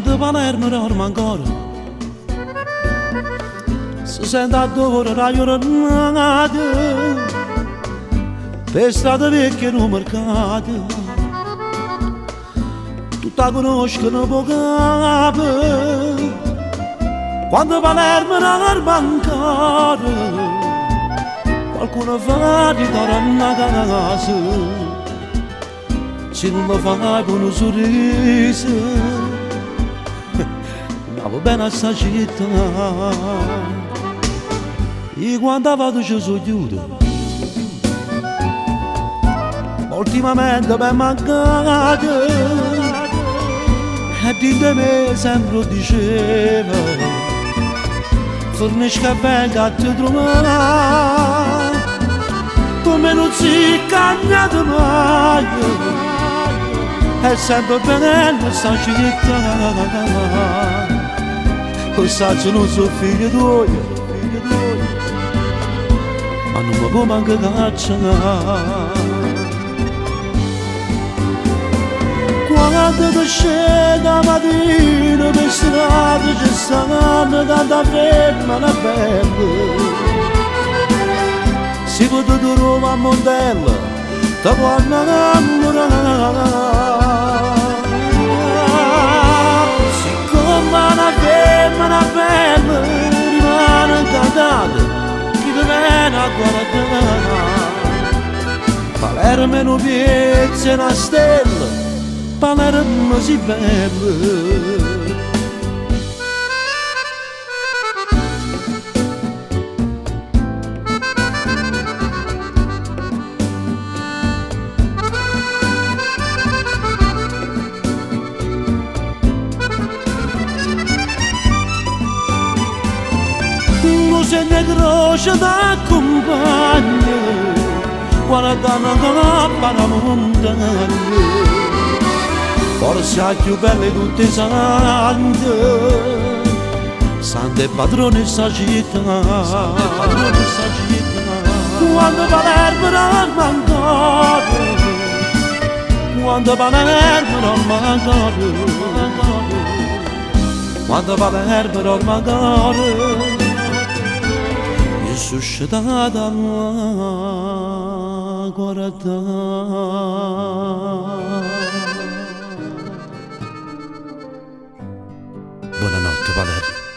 Quando Palermo dorme ancora, si sente addoor la giornata, per strade vecchie no mercato, tutta conoscono poco capo. Quando Palermo dorme ancora, qualcuno fa di tornare a casa, se non lo fa con un sorriso. Va bene a sta città e quando vado ci sono chiuso ultimamente per mancare e di me sempre diceva fornisci che venga a te trovare come non si cagnato mai è sempre bene sta città. Forse non sono figlio tuo, ma non mi può manco cacciare. Quando tu scendi la mattina per strada ci stanno tanta fredda e bella. Se potete trovare a Montella, ti può innamorare. Una bella rimane incantata chi ti viene a guardare. Palermo è una piazza e una stella, Palermo si bella. Se ne croce d'accompagna guardando la montagna forse ha più belle tutte sante sante padrone sta città quando Palermo dorme ancora quando Palermo dorme ancora quando Palermo dorme ancora suscitata a guardare. Buonanotte Palermo.